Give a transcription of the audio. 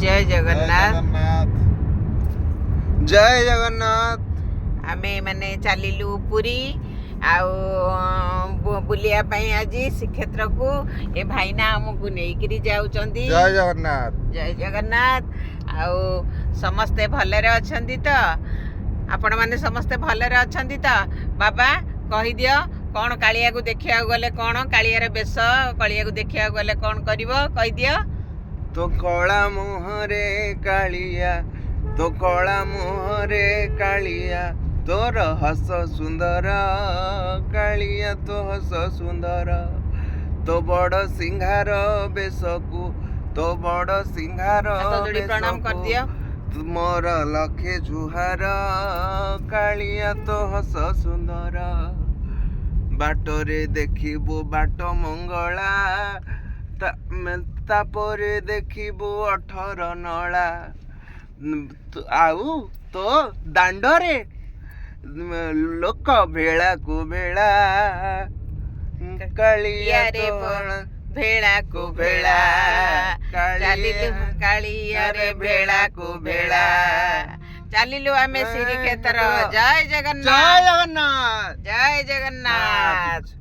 जय जगन्नाथ जय जगन्नाथ। आमे माने चलिलु पुरी आउ बुलिया पई आज श्रीक्षेत्र को ए भाईना हमको नेइकरी जाउचंदी। जय जगन्नाथ। जय जगन्नाथ। आउ समस्ते भलरे अछंदी त आपण माने समस्ते भलरे अछंदी त बाबा कहि दियो कौन कालिया को देखिया गले कौन कालिया रे बेस कालिया को देखिया गले कौन करिवो कहि दियो। तो कला मुहरे कालिया तो कला मुहरे कालिया तोर हस सुंदर कालिया तो हस सुंदर तो बड़ सिंहार बेसकू तो बड़ सिंहार प्रणाम कर दियो। मोर लखे जुहार कालिया तो हस सुंदर बाटरे देखिबू बाट मंगला तापरे देखिबू 18 नला आउ तो दांडरे लोक भेड़ा को भेड़ा कालिया रे तो भेड़ा को भेड़ा चलिलु कालिया रे भेड़ा को भेड़ा चलिलु आमे श्रीक्षेत्र। जय जगन्नाथ जय जगन्नाथ जय जगन्नाथ।